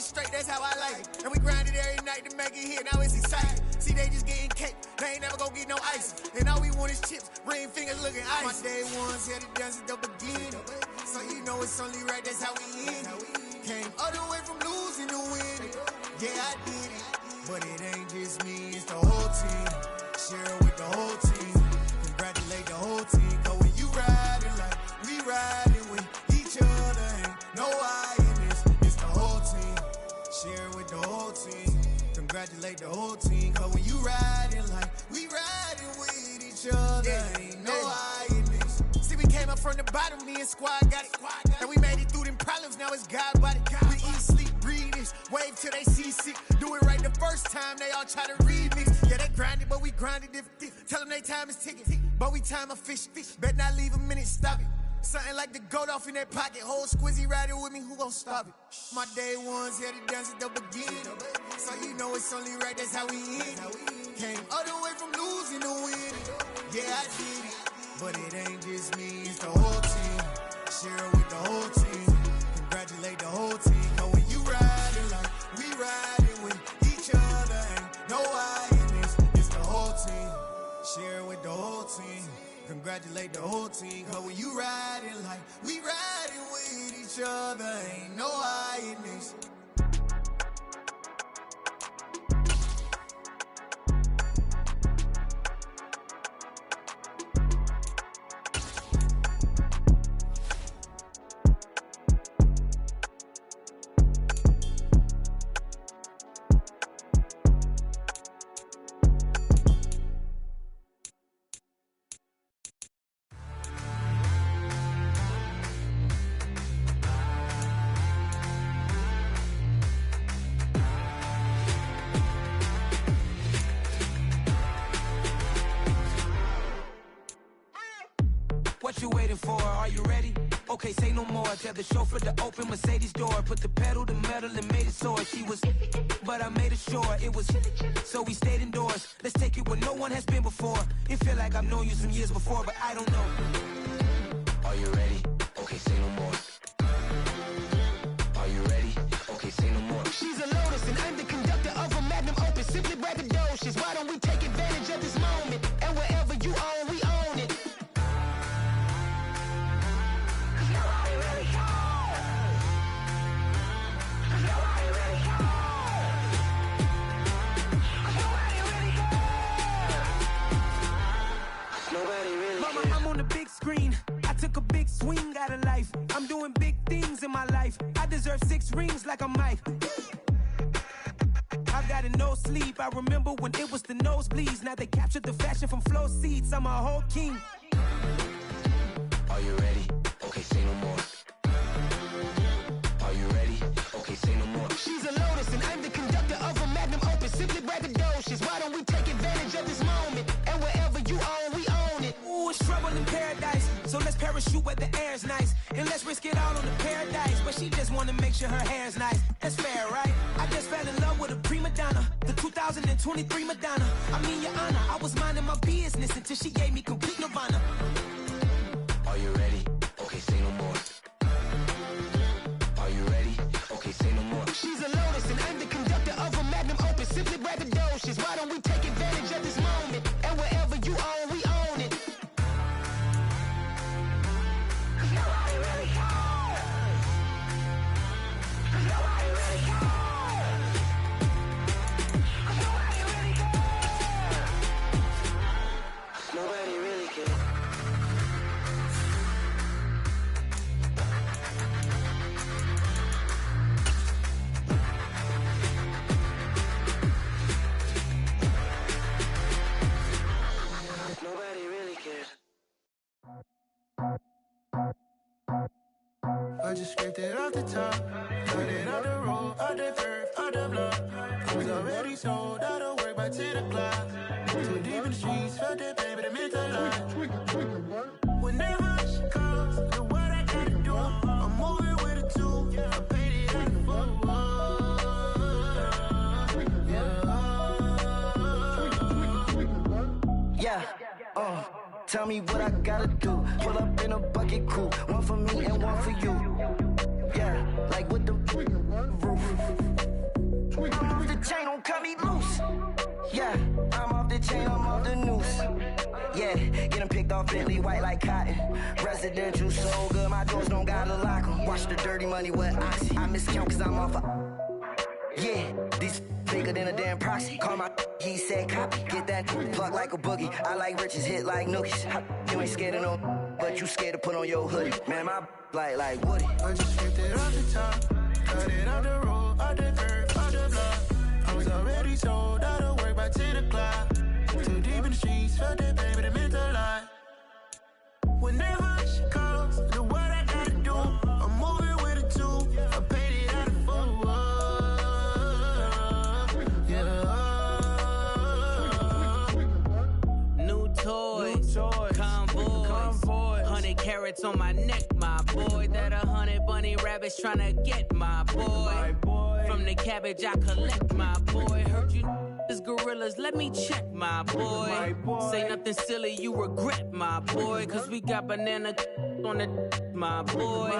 straight, that's how I like it. And we grinded every night to make it here, now it's exciting. See, they just getting cake, they ain't never gonna get no ice. And all we want is chips, ring fingers looking ice. My day ones here to dance at the beginning. So you know it's only right, that's how we end it. Came all the way from losing to winning. Yeah, I did it. But it ain't just me, it's the whole team. Share it with the whole team. Congratulate the whole team. Cause when you riding like we riding with each other, ain't no I in this. It's the whole team. Share it with the whole team. Congratulate the whole team. Cause when you riding like we riding with each other, ain't no I in this. See, we came up from the bottom, me and squad got it. And we made it through them problems, now it's God body. We eat, sleep, breathe this, wave till they see sick. Do it right the first time, they all try to remix. Yeah, they grinded, but we grinded different. Tell them they time is ticking, but we time a fish. Bet not leave a minute, stop it. Something like the goat off in their pocket. Whole squizzy riding with me, who gon' stop it? My day ones here to dance at the beginning. So you know it's only right, that's how we end it. Came all the way from losing to winning. Yeah, I did it. But it ain't just me, it's the whole team. Share it with the whole team. Congratulate the whole team. Cause when you riding like we riding with each other, ain't no I in this. It's the whole team. Share it with the whole team. Congratulate the whole team. Cause when you riding like we riding with each other, ain't no I in this. What you waiting for? Are you ready? Okay, say no more. Tell the chauffeur to open Mercedes door. Put the pedal to metal and made it soar. She was, but I made it sure it was. So we stayed indoors. Let's take it where no one has been before. It feel like I've known you some years before, but I don't know. Are you ready? Okay, say no more. Are you ready? Okay, say no more. She's a Lotus and I'm the conductor of a magnum opus. Simply braggadocious. Why don't we take advantage of this moment? And wherever you own, we own it. Screen. I took a big swing out of life. I'm doing big things in my life. I deserve 6 rings like I'm Mike. I've got no sleep. I remember when it was the nosebleeds. Now they captured the fashion from flow seats. I'm a whole king. Are you ready? Okay, say no more. Are you ready? Okay, say no more. She's a Lotus and I'm the conductor of a magnum opus. Simply braggadocious. Why don't we take advantage of this moment? And wherever you own, we own it. Ooh, it's trouble in paradise. So let's parachute where the air's nice. And let's risk it all on the paradise. But she just wanna make sure her hair's nice. That's fair, right? I just fell in love with a prima donna. The 2023 Madonna. I mean, your honor, I was minding my business until she gave me complete nirvana. Are you ready? Okay, say no more. Are you ready? Okay, say no more. She's a Lotus and I'm the conductor of a magnum opus. Simply braggadocious. Why don't we take advantage of this moment? And wherever you own, we own it. Nobody really cares. Nobody really cares. I just scraped it off the top, cut it off the road, off the curve, off the block. It was already sold, I don't work by 10 o'clock. Too deep in the streets, felt that baby, that meant a lot. Whenever she calls, know what I gotta do. I'm moving with a two, I paid it out the full. Yeah, tell me what I gotta do. Pull up in a bucket coupe, one for me and one for you. Yeah, like with the roof. cut me loose. Yeah, I'm off the chain, I'm off the noose. Yeah, get them picked off Bentley, white like cotton. Residential, so good, my doors don't gotta lock them. Watch the dirty money with Oxy. I miscount cause I'm off a... Yeah, these bigger than a damn proxy. Call my he said copy. Get that plug like a boogie. I like riches, hit like nookies. You ain't scared of no, but you scared to put on your hoodie. Man, my like Woody. I just skipped it off the top, cut it out the road, out the curb, out the block. I was already sold out of work by 10 o'clock. Too deep in the streets, felt that baby, that meant a lot. Whenever she calls, the what I gotta do, I'm moving with a two. I paid it out of full. Yeah. New toys, convoys, 100 carats on my neck, my boy. That 100 bunny rabbits tryna get my boy. From the cabbage I collect, my boy. Heard you is gorillas, let me check, my boy. Say nothing silly, you regret, my boy. Cause we got banana on the my boy.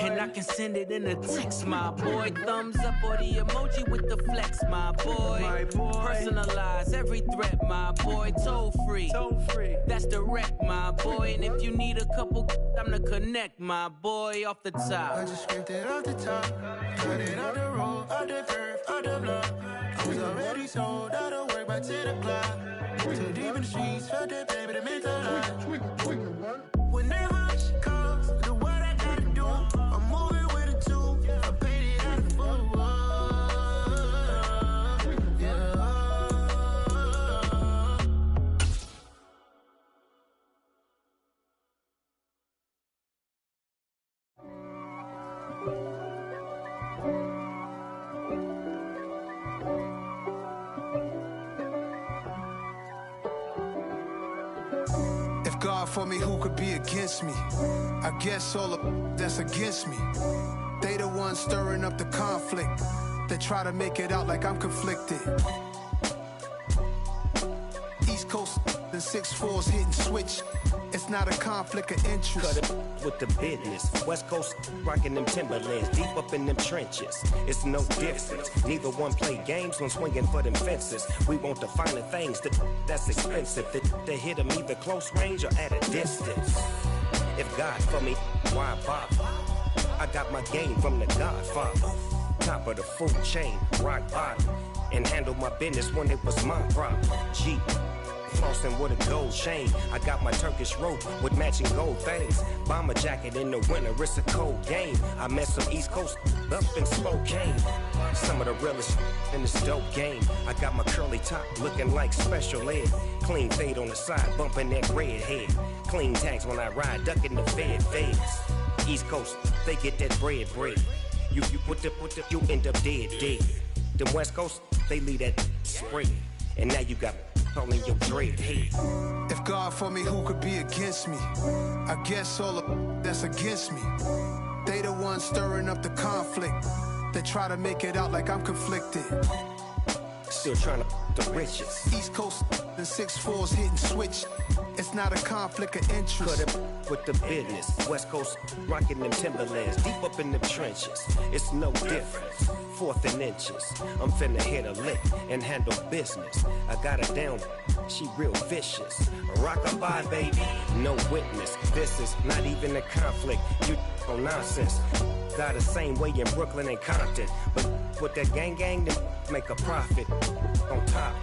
And I can send it in a text, my boy. Thumbs up or the emoji with the flex, my boy. Personalize every threat, my boy. Toll free, that's direct, my boy. And if you need a couple, I'm to connect, my boy, off the top. I just skipped it off the top, cut it out the road, out the curve, out the block. I was already sold out of work by 10 o'clock. Too deep in the streets, felt that baby, that meant a lot. Whenever she calls, the what I gotta do, I'm moving with a two. I paid it out of full. Yeah. God for me, who could be against me? I guess all of that's against me. They the ones stirring up the conflict. They try to make it out like I'm conflicted. East Coast and 6'4's hitting switch. It's not a conflict of interest. Cut it with the business. West Coast rocking them Timberlands, deep up in them trenches. It's no difference. Neither one play games when swinging for them fences. We want the finer things that's expensive. That hit them either close range or at a distance. If God for me, why bother? I got my game from the Godfather. Top of the food chain, rock bottom. And handle my business when it was my problem. G. Flossing with a gold chain. I got my Turkish rope with matching gold things. Bomber jacket in the winter, it's a cold game. I met some East Coast up in Spokane. Some of the realest in this dope game. I got my curly top looking like special ed. Clean fade on the side, bumping that red head. Clean tags when I ride, ducking the feds. East Coast, they get that bread. You put the, you end up dead. Them West Coast, they leave that spray. And now you got calling your dread head. If God for me, who could be against me? I guess all of that's against me. They the ones stirring up the conflict. They try to make it out like I'm conflicted. Still trying to the riches. East Coast and 6'4's hitting switch. It's not a conflict of interest. Cut it with the business. West Coast rocking them Timberlands, deep up in them trenches. It's no difference. 4th and inches. I'm finna hit a lick and handle business. I got her down, she real vicious. Rock-a-bye, baby, no witness. This is not even a conflict. You on nonsense. Got the same way in Brooklyn and Compton. But with that gang, then make a profit. On top,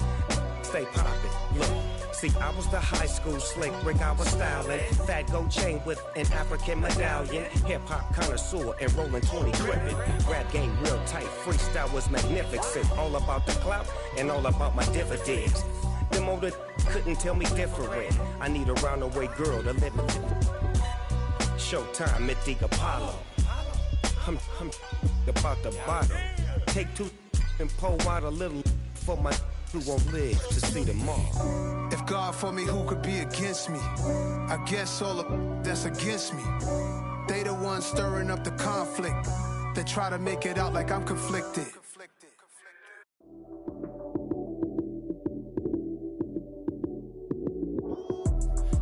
stay poppin'. Look. See, I was the high school slick Rick, I was styling. Fat gold chain with an African medallion. Hip-hop connoisseur and rolling 20 gripping. Rap game real tight, freestyle was magnificent. All about the clout and all about my dividends. Them older couldn't tell me different. I need a roundaway girl to live in. Showtime at the Apollo. I'm about the bottom. Take 2 and pull out a little for my who won't live to see them all. If God for me, who could be against me? I guess all of that's against me. They the ones stirring up the conflict. They try to make it out like I'm conflicted.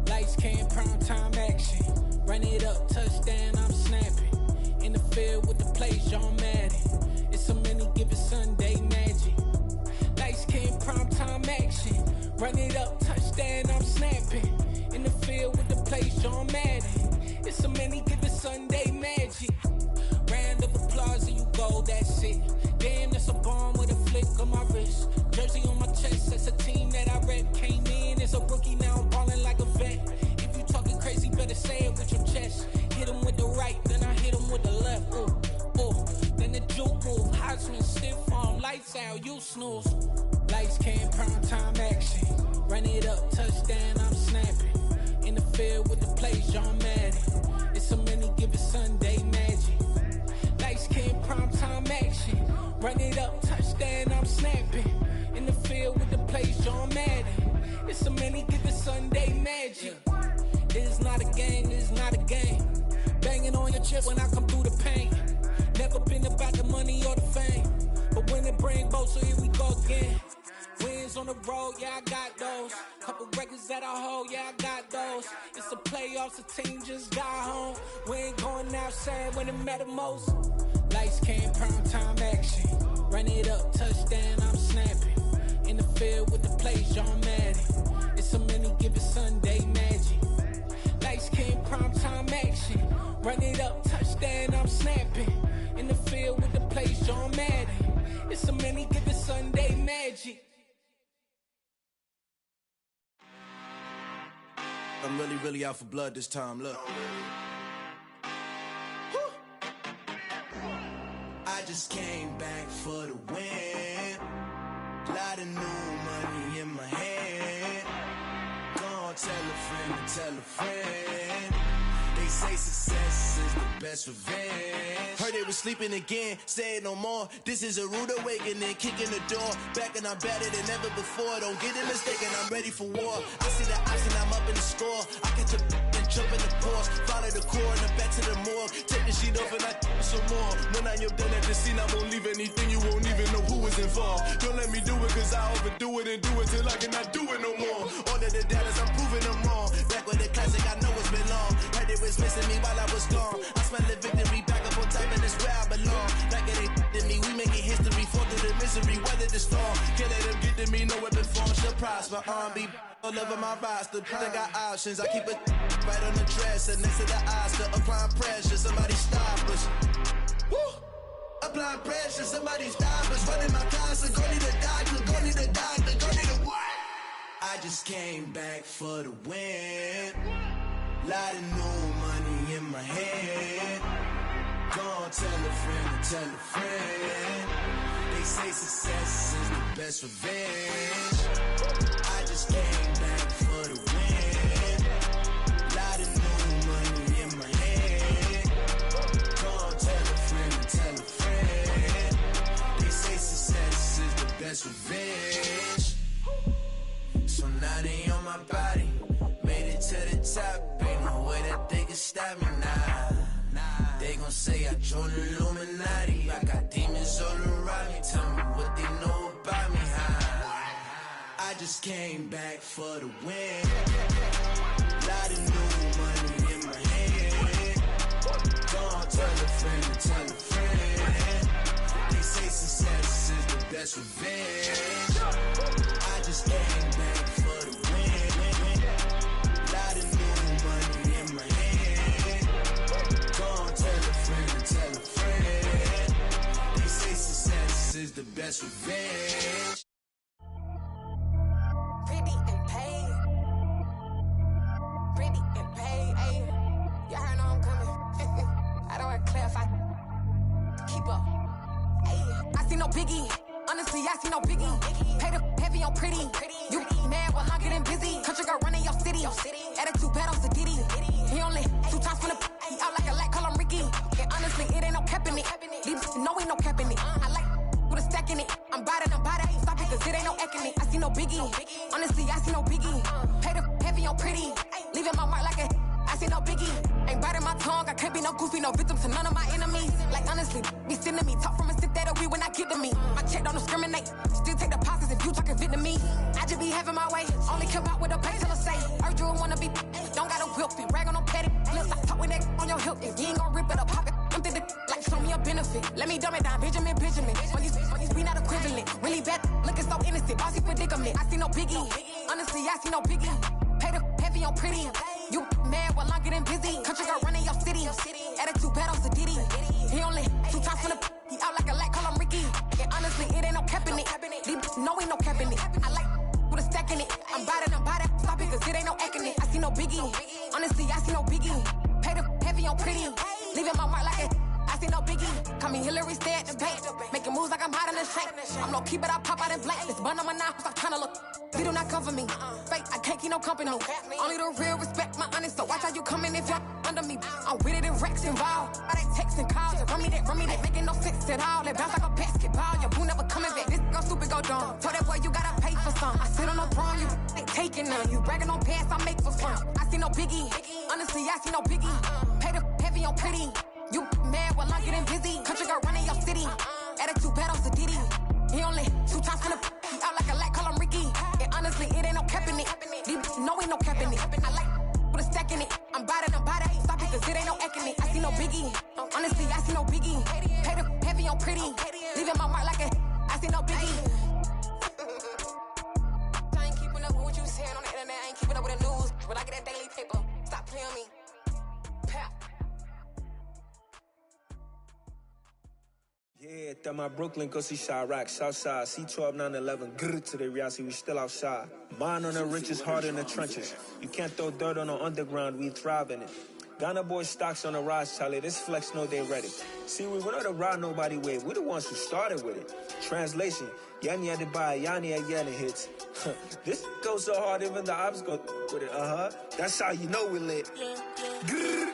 Lights came, prime time action. Run it up, touchdown, I'm snapping. In the field with the plays, John Madden. It's so many given Sunday magic. Run it up, touchdown, I'm snapping. In the field with the place, John Madden. It's so many, give it Sunday magic. Round of applause and you go, that's it. Damn, that's a bomb with a flick on my wrist. Jersey on my chest, that's a team that I rep. Came in as a rookie, now I'm ballin' like a vet. If you talking crazy, better say it with your chest. Hit him with the right, then I hit him with the left. Ooh, ooh. Then the juke move, hot swing, stiff arm, lights out, you snooze. Lights came, prime time action. Run it up, touchdown, I'm snapping. In the field with the plays, John Madden. It's so many, give it Sunday magic. Lights came, prime time action. Run it up, touchdown, I'm snapping. In the field with the plays, John Madden. It's so many, give it Sunday magic. This is not a game, this is not a game. Banging on your chest when I come through the pain. Never been about the money or the fame. But when it bring both, so here we go again. Wins on the road, yeah, I got those. Couple records that I hold, yeah, I got those. It's the playoffs, the team just got home. We ain't going outside when it matter most. Lights came, prime time action. Run it up, touchdown, I'm snapping. In the field with the plays, John Madden. It's so many, give it Sunday magic. Lights came, prime time action. Run it up, touchdown, I'm snapping. In the field with the plays, John Madden. It's so many, give it Sunday magic. I'm really out for blood this time, look. I just came back for the win. Lot of new money in my hand. Gonna tell a friend and tell a friend. They say success is the best revenge. Heard they was sleeping again, say it no more. This is a rude awakening, kicking the door. Back and I'm better than ever before. Don't get it mistaken, I'm ready for war. I see the option, I'm up in the score. I catch a and jump in the course. Follow the core and the back to the morgue. Take the sheet off and I some more. When I am done at the scene, I won't leave anything. You won't even know who is involved. Don't let me do it, cause I overdo it and do it till I cannot do it no more. All of the doubters, I'm proving them wrong. Back with the classic, I know it's been long. Heard it was missing me while I was gone. I smell the victory back up on top, and it's where I belong. Like it ain't to me, we making history. Fall through the misery, weather the storm. Can't let them get to me, no weapon form shall prosper. R&B all over my roster. I got options, I keep it right on the dresser. Next to the Oscar, applying pressure. Somebody stop us. Woo! Applying pressure, somebody stop us. Running my closet, go need a doctor, go need a doctor, go need a what? I just came back for the win. Lot of new money in my hand. Gonna tell a friend and tell a friend. They say success is the best revenge. I just came back for the win. Lot of new money in my hand. Gonna tell a friend and tell a friend. They say success is the best revenge. So now they on my body. Made it to the top, ain't no way that they can stop me now. They gon' say I joined the Illuminati. I got demons all around me, tell me what they know about me, I just came back for the win. Lot of new money in my hand. Gonna tell a friend and tell a friend. They say success is the best revenge. I just came back for the win. Lot of new money in my hand. Gonna tell a friend and tell a friend. They say success is the best revenge. Pretty and paid. Pretty and paid, ayy. Y'all heard know I'm coming. I don't want to clarify. Keep up. Ayy. I see no biggie. Honestly, I see no biggie. Pay the heavy on pretty. You mad while I'm getting busy. Country girl running your city. Attitude bad on Sadiddy. He only 2 times from the he out like a light, call him Ricky. And honestly, it ain't no cap in it. These know ain't no cap in it. I like with a stack in it. I'm bad. Stop it, cause it ain't no eck in it. I see no biggie. Honestly, I see no biggie. Pay the heavy on pretty. Leaving my mark like a I see no biggie. Ain't biting my tongue. I can't be no goofy, no victim to none of my enemies. Like honestly, be sending me talk from a stick that'll be when I get to me. My check don't discriminate. Still take deposits if you talking Vietnamese. I just be having my way. Only come out with a pay till I say. Urge you wanna be. Don't got a whip and rag on no petty. Lips like talk with that on your hip. If you ain't gon' rip it up, pop it. Empty the like show me a benefit. Let me dumb it down, Benjamin. On these be not equivalent. Really bad, looking so innocent. Bossy predicament. I see no biggie. Honestly, I see no biggie. Pay the heavy on pretty. You mad while I'm getting busy. Country girl running your city. Attitude bad on Diddy. He only 2 times from the he out like a light, call him Ricky. And honestly, it ain't no cap in it. These know ain't no cap in it. I like with a stack in it. I'm by that. Stop it, cause it ain't no acting it. I see no biggie. Honestly, I see no biggie. Pay the heavy on pretty. Leaving my mark like it. I see no biggie. Call me Hillary, stay at the bank. Making moves like I'm hiding the shank. I'm low key, but I pop out in blank. This bun on my knife, I'm trying to look. They do not come for me. Fake, I can't keep no company. Only the real respect my honest. So watch how you coming if you're under me. I'm with it and Rex involved. All they texting calls. Run me that, making no sense at all. They bounce like a basketball. Your boo never coming back. This go stupid, go dumb. Told that boy you gotta pay for some. I sit on the throne, you ain't taking none. You bragging on pants, I make for fun. I see no biggie. Honestly, I see no biggie. Pay the heavy on pretty. You mad while I'm getting busy. Country girl running your city. Attitude bad on Diddy. He only 2 times from the he out like a light, call him Ricky. And honestly, it ain't no cap in it. These know ain't no cap in it. I like with a stack in it. I'm by that. Stop it, cause it ain't no acting it. I see no biggie. Honestly, I see no biggie. Pay the heavy on pretty. Leaving my mark like a I see no biggie. I ain't keeping up with what you saying on the internet. I ain't keeping up with the news. But I get that daily paper. Stop playing me. Pap. Yeah, that my Brooklyn, go see Chirac, Southside, C12, 911, grrr to the reality, we still outside. Mine on the riches, heart in the trenches. You can't throw dirt on the underground, we thrive in it. Ghana boys stocks on the rise, Charlie, this flex know they ready. See, we were not to ride nobody with, we the ones who started with it. Translation, Yanni had to buy, Yanni had Yanni hits. This goes so hard, even the ops go with it, That's how you know we lit. Grrr,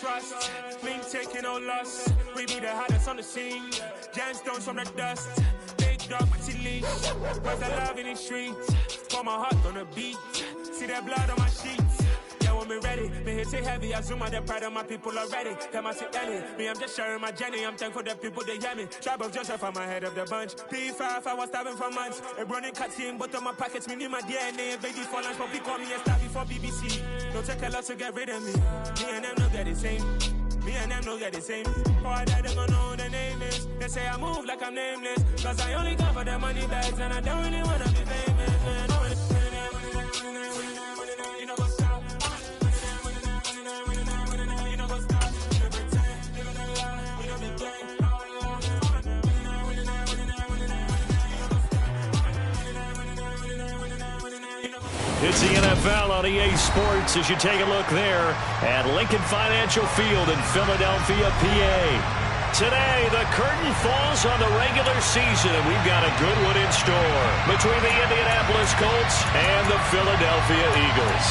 trust, mean taking no loss. We be the hottest on the scene. Gemstones from the dust. Big dog with your leash. Where's the love in the streets? Pour my heart on the beat. See that blood on my sheets. Yeah, when me ready, me hit it heavy. I zoom out the pride of my people already. Them I see any. Me, I'm just sharing my journey. I'm thankful that people they hear me. Tribe of Joseph, I'm ahead of the bunch. P5, I was starving for months. A running cuts in, but on my pockets, me need my DNA. Baby for lunch, but people call me a star before BBC. Don't take a lot to get rid of me. Me and them no get the same. Me and them no get the same. Oh, I died, they gonna know who the name is. They say I move like I'm nameless. Cause I only come for the money bags and I don't really wanna be famous, man. You know what's up? You know what's up? You know pretend, living a lie. We don't be gang. It's the NFL on EA Sports as you take a look there at Lincoln Financial Field in Philadelphia, PA. Today, the curtain falls on the regular season, and we've got a good one in store between the Indianapolis Colts and the Philadelphia Eagles.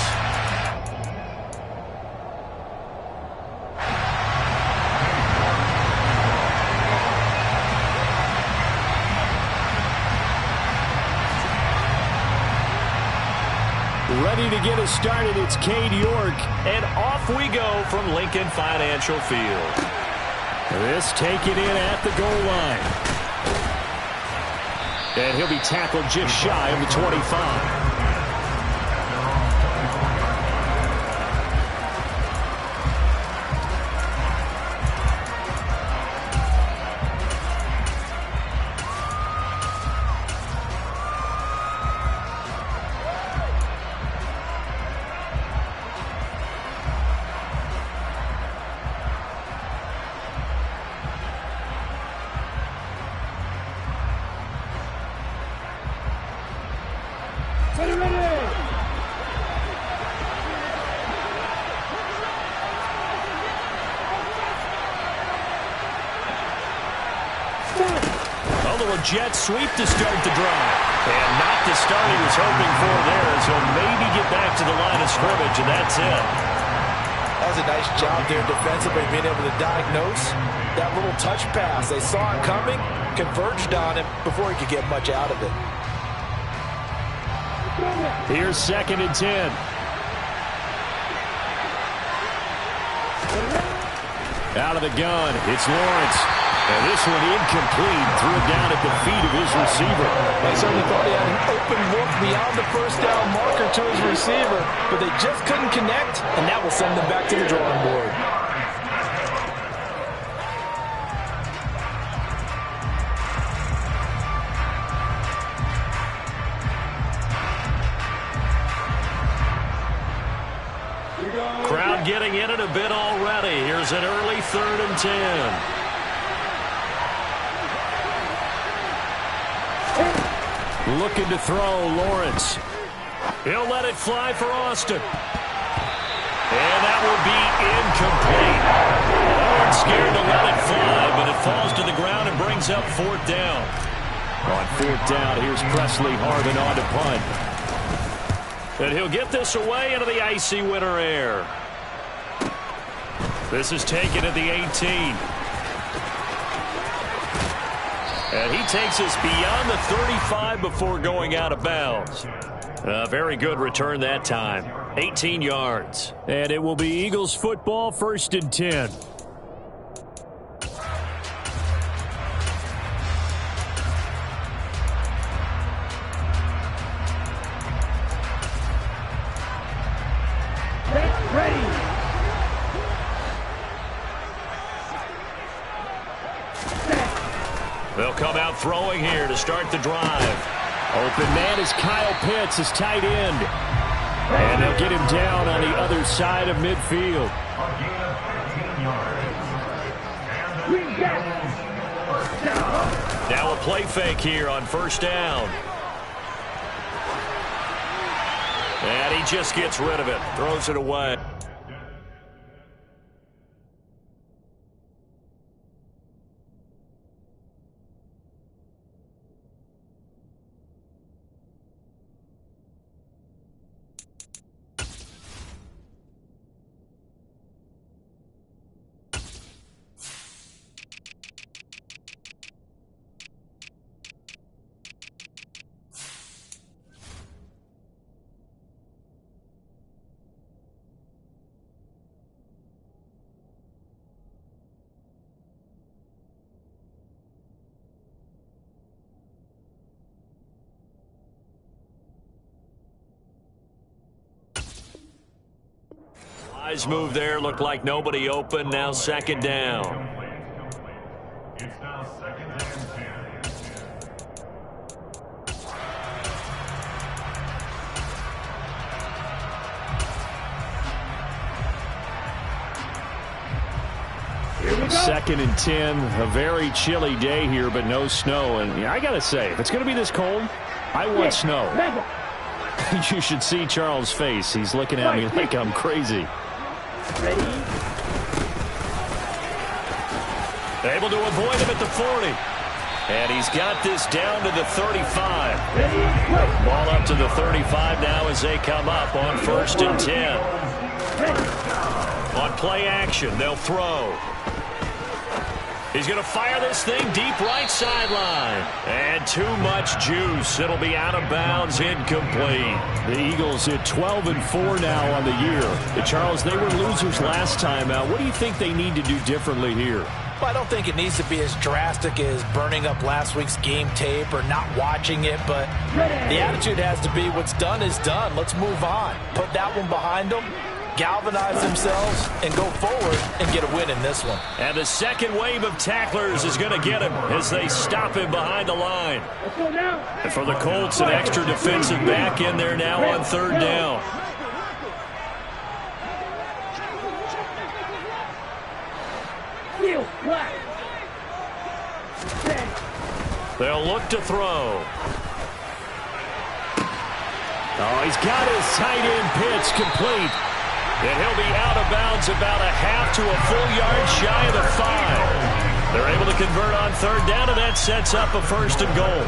Ready to get us started, it's Cade York, and off we go from Lincoln Financial Field. This taken in at the goal line. And he'll be tackled just shy of the 25. Jet sweep to start the drive. And not the start he was hoping for there, as he'll maybe get back to the line of scrimmage, and that's it. That was a nice job there defensively, being able to diagnose that little touch pass. They saw it coming, converged on him before he could get much out of it. Here's 2nd and 10. Out of the gun, it's Lawrence. And this one incomplete, threw it down at the feet of his receiver. They certainly thought he had an open look beyond the first down marker to his receiver, but they just couldn't connect, and that will send them back to the drawing board. Crowd getting in it a bit already. Here's an early 3rd and 10. Looking to throw, Lawrence. He'll let it fly for Austin. And that will be incomplete. Lawrence scared to let it fly, but it falls to the ground and brings up 4th down. On 4th down, here's Presley Harvin on to punt. And he'll get this away into the icy winter air. This is taken at the 18. And he takes us beyond the 35 before going out of bounds. Very good return that time. 18 yards. And it will be Eagles football, 1st and 10. They'll come out throwing here to start the drive. Open man is Kyle Pitts, his tight end. And they'll get him down on the other side of midfield. Now a play fake here on 1st down. And he just gets rid of it, throws it away. Nice move there. Looked like nobody open. Now 2nd down. It's now 2nd and 10. 2nd and 10. A very chilly day here, but no snow. And yeah, I got to say, if it's going to be this cold, I want snow. You should see Charles' face. He's looking at me like I'm crazy. Ready? Able to avoid him at the 40. And he's got this down to the 35. Ball up to the 35 now as they come up on 1st and 10. On play action, they'll throw. He's going to fire this thing deep right sideline. And too much juice. It'll be out of bounds, incomplete. The Eagles at 12-4 now on the year. Charles, they were losers last time out. What do you think they need to do differently here? Well, I don't think it needs to be as drastic as burning up last week's game tape or not watching it, but the attitude has to be what's done is done. Let's move on. Put that one behind them, galvanize themselves, and go forward and get a win in this one. And the second wave of tacklers is going to get him as they stop him behind the line. And for the Colts, an extra defensive back in there now on 3rd down. They'll look to throw. Oh, he's got his tight end pitch complete. And he'll be out of bounds about a half to a full yard shy of the 5. They're able to convert on 3rd down, and that sets up a 1st and goal.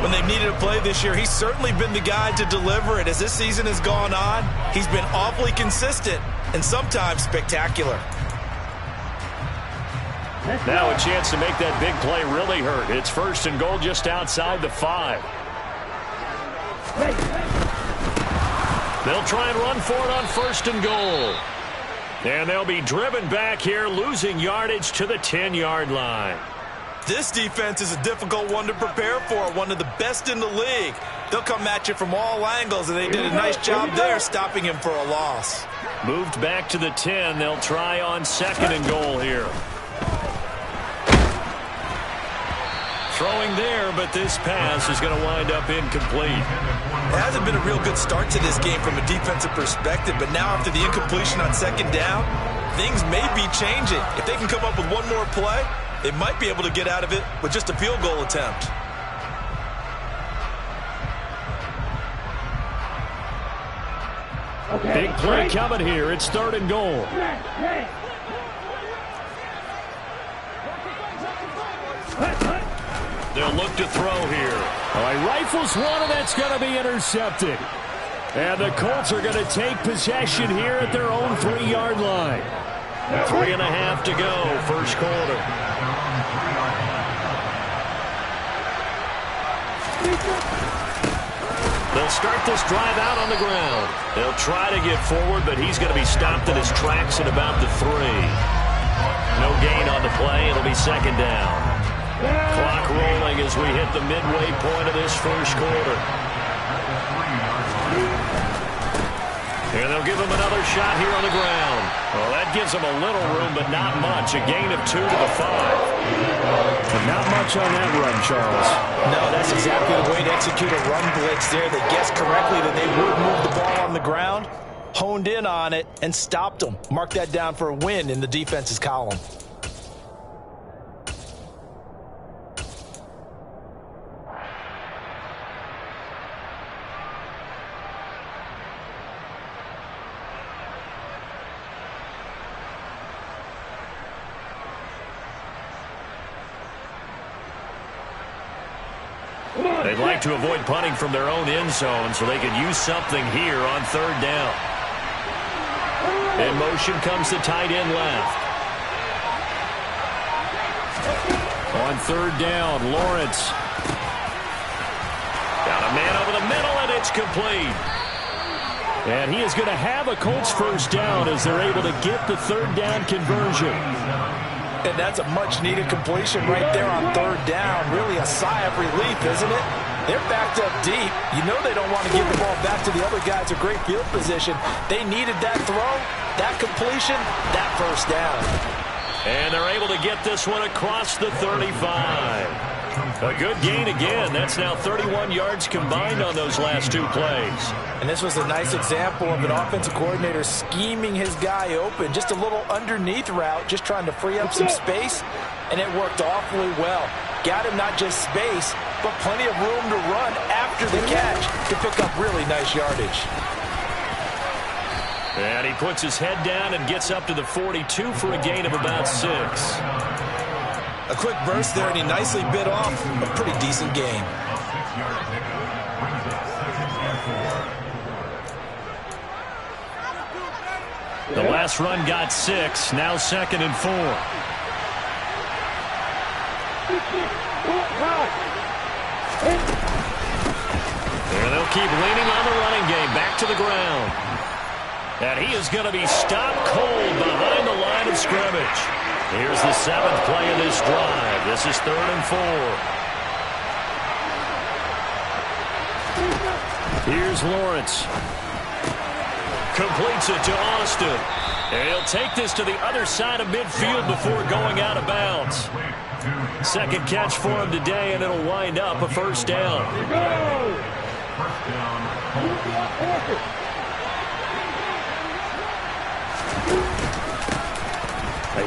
When they've needed a play this year, he's certainly been the guy to deliver it. As this season has gone on, he's been awfully consistent and sometimes spectacular. Now a chance to make that big play really hurt. It's 1st and goal just outside the 5. They'll try and run for it on 1st and goal. And they'll be driven back here, losing yardage to the 10-yard line. This defense is a difficult one to prepare for, one of the best in the league. They'll come at you from all angles, and they did a nice job there stopping him for a loss. Moved back to the 10. They'll try on 2nd and goal here. Throwing there, but this pass is going to wind up incomplete. It hasn't been a real good start to this game from a defensive perspective, but now after the incompletion on 2nd down, things may be changing. If they can come up with one more play, they might be able to get out of it with just a field goal attempt. Big play coming here. It's 3rd and goal. They'll look to throw here. He rifles one, and that's going to be intercepted. And the Colts are going to take possession here at their own 3-yard line. 3.5 to go, first quarter. They'll start this drive out on the ground. They'll try to get forward, but he's going to be stopped in his tracks at about the 3. No gain on the play. It'll be 2nd down. Clock rolling as we hit the midway point of this first quarter. And they'll give him another shot here on the ground. Well, that gives them a little room, but not much. A gain of 2 to the 5. But not much on that run, Charles. No, that's exactly the way to execute a run blitz there. They guessed correctly that they would move the ball on the ground, honed in on it, and stopped them. Mark that down for a win in the defense's column. They'd like to avoid punting from their own end zone so they could use something here on 3rd down. In motion comes the tight end left. On 3rd down, Lawrence. Got a man over the middle, and it's complete. And he is going to have a Colts 1st down as they're able to get the 3rd down conversion. And that's a much-needed completion right there on 3rd down. Really a sigh of relief, isn't it? They're backed up deep. You know they don't want to give the ball back to the other guys in great field position. They needed that throw, that completion, that 1st down. And they're able to get this one across the 35. A good gain again. That's now 31 yards combined on those last 2 plays. And this was a nice example of an offensive coordinator scheming his guy open. Just a little underneath route, just trying to free up some space, and it worked awfully well. Got him not just space, but plenty of room to run after the catch to pick up really nice yardage. And he puts his head down and gets up to the 42 for a gain of about 6. A quick burst there, and he nicely bit off a pretty decent gain. The last run got 6, now 2nd and 4. And they'll keep leaning on the running game, back to the ground. And he is going to be stopped cold behind the line of scrimmage. Here's the 7th play of this drive. This is 3rd and 4. Here's Lawrence. Completes it to Austin. And he'll take this to the other side of midfield before going out of bounds. 2nd catch for him today, and it'll wind up a 1st down.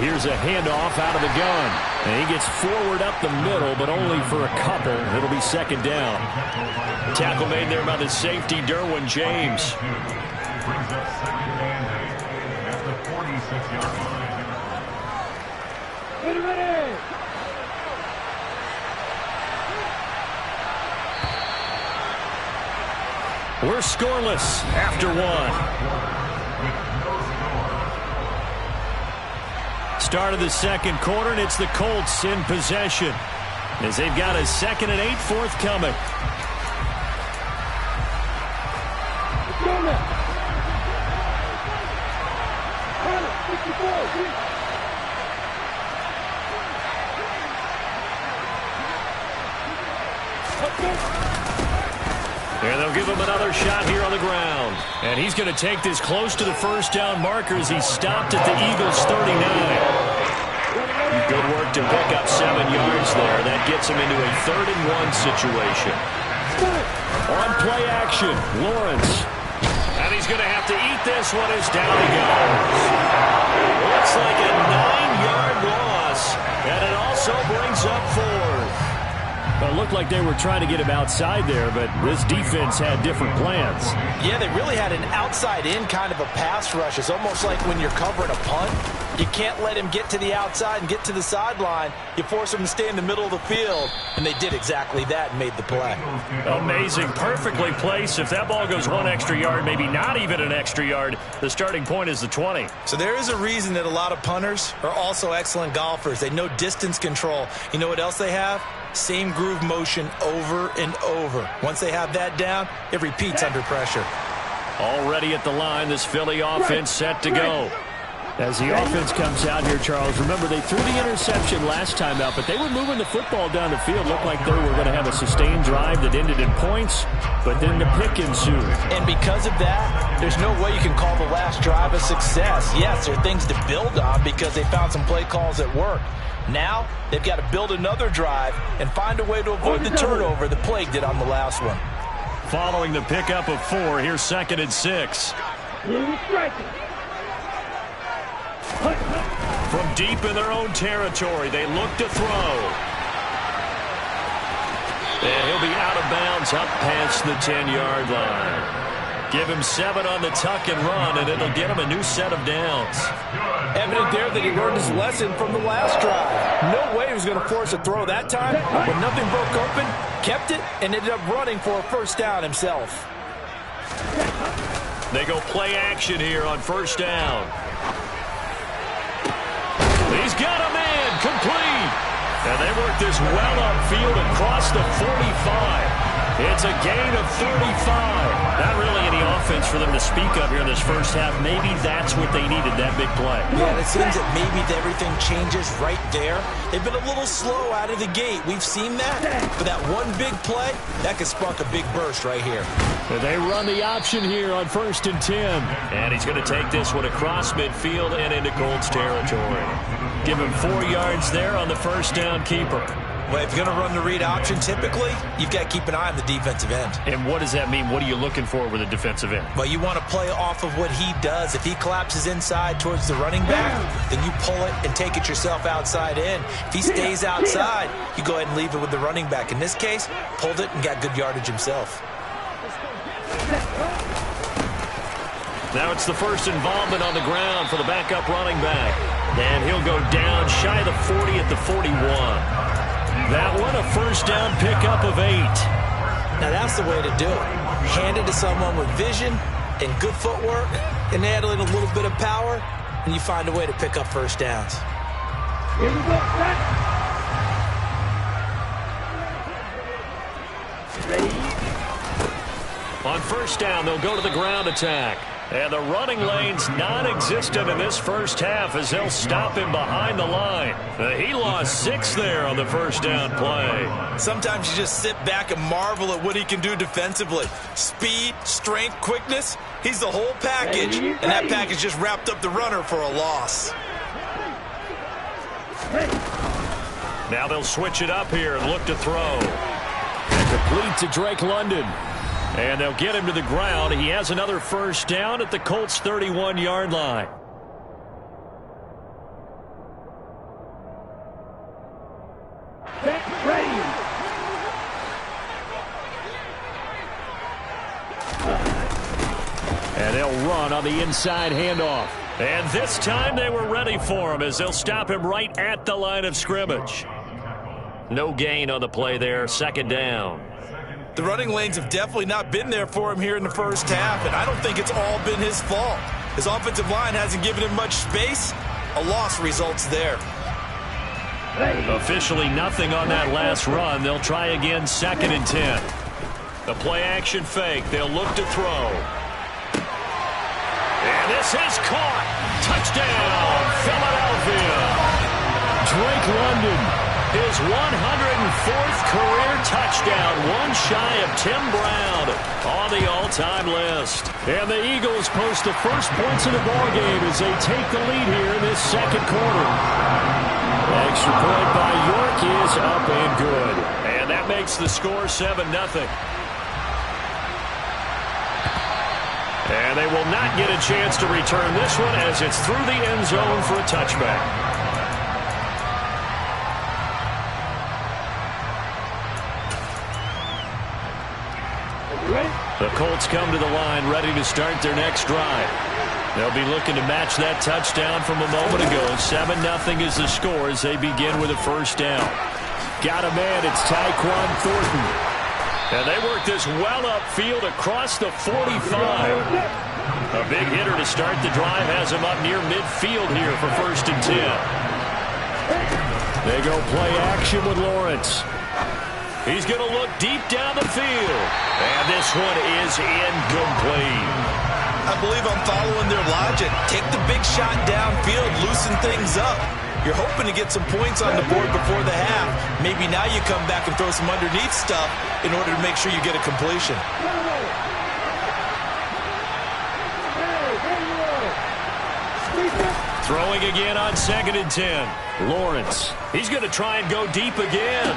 Here's a handoff out of the gun. And he gets forward up the middle, but only for a couple. It'll be 2nd down. Tackle made there by the safety, Derwin James. Brings up 2nd and 8 at the 46-yard line. Get ready! We're scoreless after one. Start of the second quarter, and it's the Colts in possession as they've got a 2nd and 8 forthcoming. And they'll give him another shot here on the ground. And he's going to take this close to the first down marker as he stopped at the Eagles' 39. Good work to pick up 7 yards there. That gets him into a 3rd and 1 situation. On play action, Lawrence. And he's going to have to eat this one as down he goes. Looks like a 9-yard loss. And it also brings up 4th. Well, it looked like they were trying to get him outside there, but this defense had different plans. Yeah, they really had an outside-in kind of a pass rush. It's almost like when you're covering a punt. You can't let him get to the outside and get to the sideline. You force him to stay in the middle of the field, and they did exactly that and made the play. Amazing. Perfectly placed. If that ball goes 1 extra yard, maybe not even an extra yard, the starting point is the 20. So there is a reason that a lot of punters are also excellent golfers. They know distance control. You know what else they have? Same groove motion over and over. Once they have that down, it repeats under pressure. Already at the line, this Philly offense set to go. As the offense comes out here, Charles, remember they threw the interception last time out, but they were moving the football down the field. Looked like they were going to have a sustained drive that ended in points, but then the pick ensued. And because of that, there's no way you can call the last drive a success. Yes, there are things to build on because they found some play calls that work. Now, they've got to build another drive and find a way to avoid the turnover that plagued it on the last one. Following the pickup of 4, here's 2nd and 6. From deep in their own territory, they look to throw. And he'll be out of bounds up past the 10-yard line. Give him 7 on the tuck and run, and it'll get him a new set of downs. Evident there that he learned his lesson from the last drive. No way he was going to force a throw that time. When nothing broke open, kept it, and ended up running for a first down himself. They go play action here on first down. He's got a man complete. And they work this well upfield across the 45. It's a gain of 35. Not really any offense for them to speak of here in this first half. Maybe that's what they needed, that big play. Yeah, it seems that maybe everything changes right there. They've been a little slow out of the gate. We've seen that. But that one big play, that could spark a big burst right here. And they run the option here on 1st and 10. And he's going to take this one across midfield and into Colts territory. Give him 4 yards there on the first down keeper. Well, if you're going to run the read option, typically, you've got to keep an eye on the defensive end. And what does that mean? What are you looking for with a defensive end? Well, you want to play off of what he does. If he collapses inside towards the running back, then you pull it and take it yourself outside in. If he stays outside, you go ahead and leave it with the running back. In this case, pulled it and got good yardage himself. Now it's the first involvement on the ground for the backup running back. And he'll go down shy of the 40 at the 41. That one, a first down pickup of 8. Now that's the way to do it. Hand it to someone with vision and good footwork, and add in a little bit of power, and you find a way to pick up first downs. Here we go, On first down, they'll go to the ground attack. And the running lane's non-existent in this first half as they'll stop him behind the line. He lost 6 there on the first down play. Sometimes you just sit back and marvel at what he can do defensively. Speed, strength, quickness, he's the whole package. And that package just wrapped up the runner for a loss. Now they'll switch it up here and look to throw. Complete to Drake London. And they'll get him to the ground. He has another first down at the Colts' 31-yard line. And they'll run on the inside handoff. And this time they were ready for him as they'll stop him right at the line of scrimmage. No gain on the play there, second down. The running lanes have definitely not been there for him here in the first half, and I don't think it's all been his fault. His offensive line hasn't given him much space. A loss results there. Officially nothing on that last run. They'll try again, 2nd and 10. The play action fake. They'll look to throw. And this is caught. Touchdown, Philadelphia. Drake London, his 104th career touchdown, one shy of Tim Brown on the all-time list. And the Eagles post the first points of the ballgame as they take the lead here in this second quarter. Extra point by York is up and good. And that makes the score 7-0. And they will not get a chance to return this one as it's through the end zone for a touchback. The Colts come to the line ready to start their next drive. They'll be looking to match that touchdown from a moment ago. 7-0 is the score as they begin with a first down. Got a man, it's Tyquan Thornton. And they work this well upfield across the 45. A big hitter to start the drive has him up near midfield here for 1st and 10. They go play action with Lawrence. He's going to look deep down the field. And this one is incomplete. I believe I'm following their logic. Take the big shot downfield, loosen things up. You're hoping to get some points on the board before the half. Maybe now you come back and throw some underneath stuff in order to make sure you get a completion. Throwing again on 2nd and 10. Lawrence. He's going to try and go deep again.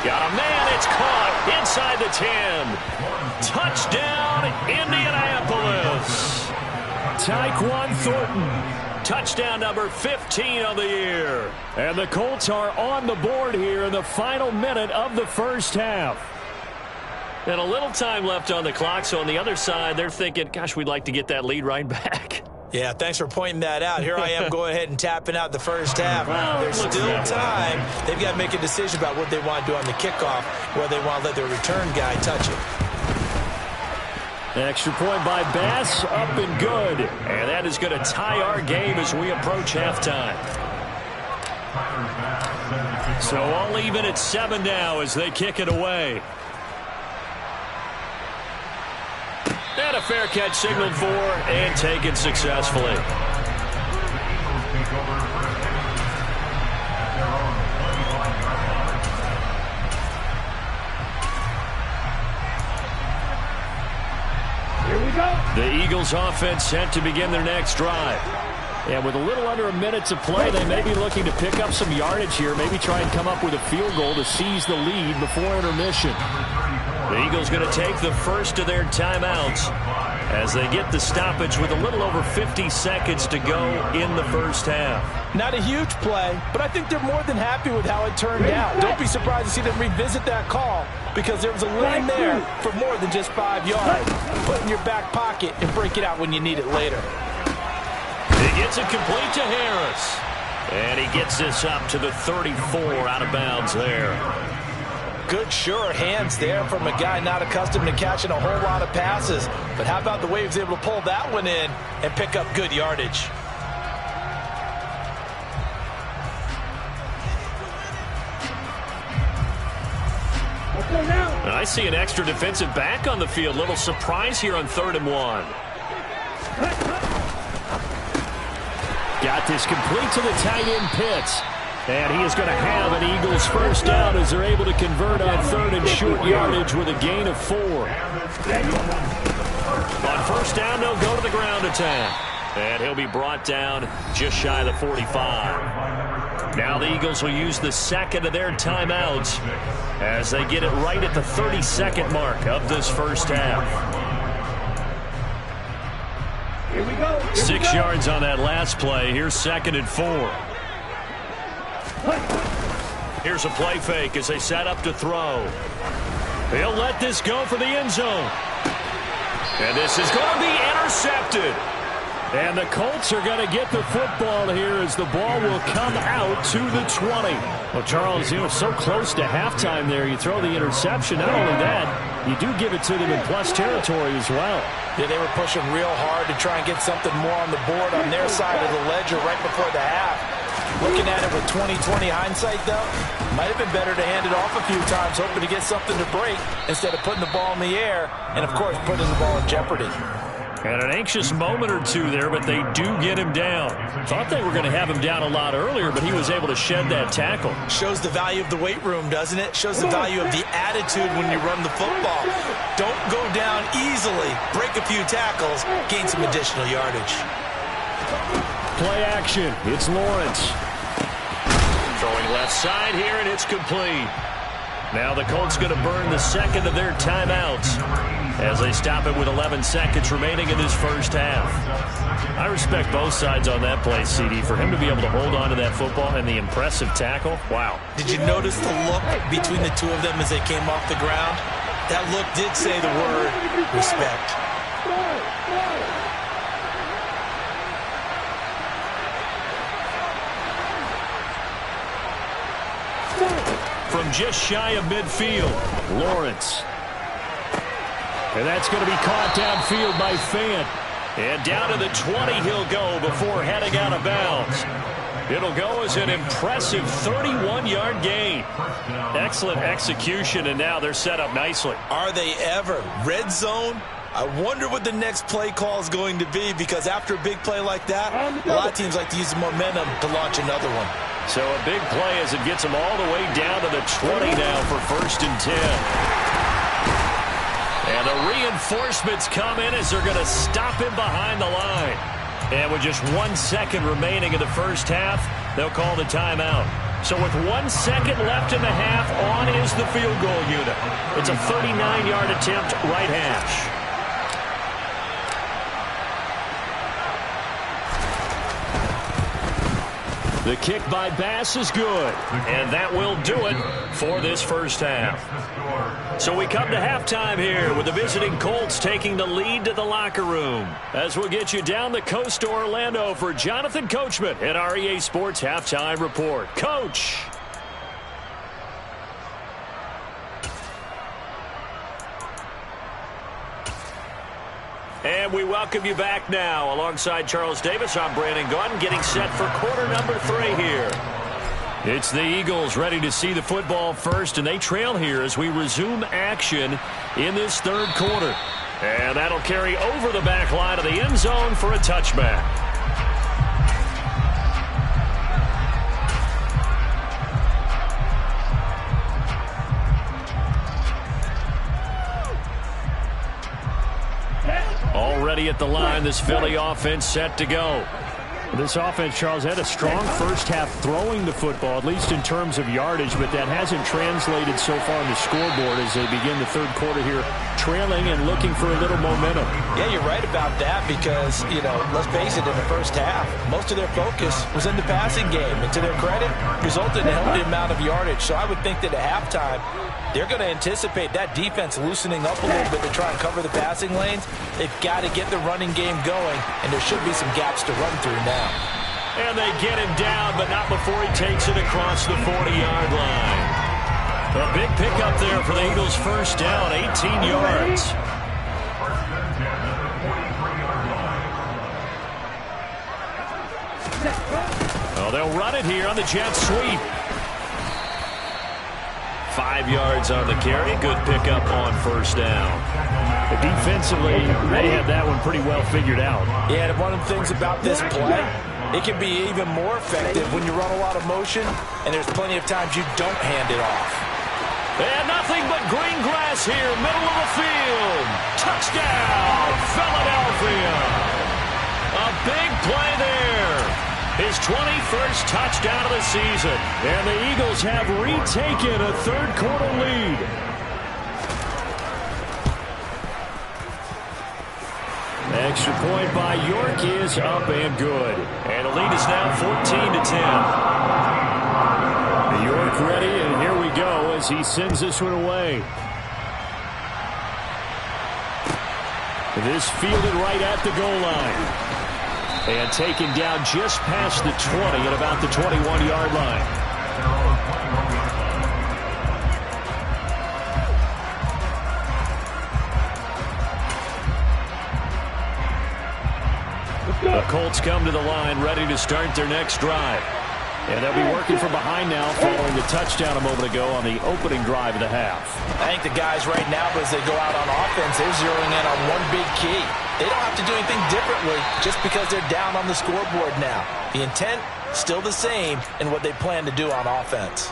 Got a man. It's caught inside the 10. Touchdown, Indianapolis. Tyquan Thornton. Touchdown number 15 of the year. And the Colts are on the board here in the final minute of the first half. And a little time left on the clock, so on the other side, they're thinking, gosh, we'd like to get that lead right back. Yeah, thanks for pointing that out. Here I am going ahead and tapping out the first half. There's still time. They've got to make a decision about what they want to do on the kickoff, whether they want to let their return guy touch it. Extra point by Bass, up and good. And that is going to tie our game as we approach halftime. So all even at 7 now as they kick it away. And a fair catch signaled for and taken successfully. The Eagles offense set to begin their next drive. And with a little under a minute to play, they may be looking to pick up some yardage here, maybe try and come up with a field goal to seize the lead before intermission. The Eagles going to take the first of their timeouts as they get the stoppage with a little over 50 seconds to go in the first half. Not a huge play, but I think they're more than happy with how it turned out. Don't be surprised to see them revisit that call because there was a lane there for more than just 5 yards. Put it in your back pocket and break it out when you need it later. He gets it complete to Harris. And he gets this up to the 34 out of bounds there. Good, sure hands there from a guy not accustomed to catching a whole lot of passes. But how about the way he was able to pull that one in and pick up good yardage? I see an extra defensive back on the field. Little surprise here on 3rd and 1. Got this complete to the tight end Pitts. And he is going to have an Eagles first down as they're able to convert on 3rd and short yardage with a gain of 4. On first down, they'll go to the ground attack. And he'll be brought down just shy of the 45. Now the Eagles will use the second of their timeouts as they get it right at the 32nd mark of this first half. 6 yards on that last play. Here's 2nd and 4. Here's a play fake as they set up to throw. He'll let this go for the end zone. And this is going to be intercepted. And the Colts are going to get the football here as the ball will come out to the 20. Well, Charles, so close to halftime there. You throw the interception. Not only that, you do give it to them in plus territory as well. Yeah, they were pushing real hard to try and get something more on the board on their side of the ledger right before the half. Looking at it with 20/20 hindsight, though, might have been better to hand it off a few times, hoping to get something to break instead of putting the ball in the air and, of course, putting the ball in jeopardy. And an anxious moment or two there, but they do get him down. Thought they were going to have him down a lot earlier, but he was able to shed that tackle. Shows the value of the weight room, doesn't it? Shows the value of the attitude when you run the football. Don't go down easily. Break a few tackles, gain some additional yardage. Play action. It's Lawrence. Throwing left side here, and it's complete. Now the Colts going to burn the second of their timeouts as they stop it with 11 seconds remaining in this first half. I respect both sides on that play, CD. For him to be able to hold on to that football and the impressive tackle, wow. Did you notice the look between the two of them as they came off the ground? That look did say the word respect. From just shy of midfield, Lawrence. And that's going to be caught downfield by Fant. And down to the 20 he'll go before heading out of bounds. It'll go as an impressive 31-yard gain. Excellent execution, and now they're set up nicely. Are they ever? Red zone? I wonder what the next play call is going to be, because after a big play like that, a lot of teams like to use the momentum to launch another one. So a big play as it gets them all the way down to the 20 now for 1st and 10. And the reinforcements come in as they're going to stop him behind the line. And with just 1 second remaining in the first half, they'll call the timeout. So with 1 second left in the half, on is the field goal unit. It's a 39-yard attempt, right hash. The kick by Bass is good, and that will do it for this first half. So we come to halftime here with the visiting Colts taking the lead to the locker room. As we'll get you down the coast to Orlando for Jonathan Coachman at our EA Sports Halftime Report. Coach. And we welcome you back now. Alongside Charles Davis, I'm Brandon Gaudin, getting set for quarter number 3 here. It's the Eagles ready to see the football first, and they trail here as we resume action in this third quarter. And that'll carry over the back line of the end zone for a touchback. Already at the line, this Philly offense set to go. This offense, Charles, had a strong first half throwing the football, at least in terms of yardage, but that hasn't translated so far on the scoreboard as they begin the third quarter here, trailing and looking for a little momentum. Yeah, you're right about that because, let's face it, in the first half, most of their focus was in the passing game. And to their credit, resulted in a healthy amount of yardage. So I would think that at halftime, they're going to anticipate that defense loosening up a little bit to try and cover the passing lanes. They've got to get the running game going, and there should be some gaps to run through now. And they get him down, but not before he takes it across the 40-yard line. A big pickup there for the Eagles' first down, 18 yards. Oh, they'll run it here on the jet sweep. 5 yards on the carry. Good pickup on first down. Defensively, they had that one pretty well figured out. Yeah, and one of the things about this play, it can be even more effective when you run a lot of motion, and there's plenty of times you don't hand it off. And nothing but green grass here, middle of the field. Touchdown, Philadelphia. A big play there. His 21st touchdown of the season. And the Eagles have retaken a third quarter lead. Extra point by York is up and good. And the lead is now 14-10. York ready, and here we go as he sends this one away. This fielded right at the goal line. And taken down just past the 20 at about the 21-yard line. Colts come to the line, ready to start their next drive. And they'll be working from behind now following the touchdown a moment ago on the opening drive of the half. I think the guys right now, as they go out on offense, they're zeroing in on one big key. They don't have to do anything differently just because they're down on the scoreboard now. The intent, still the same in what they plan to do on offense.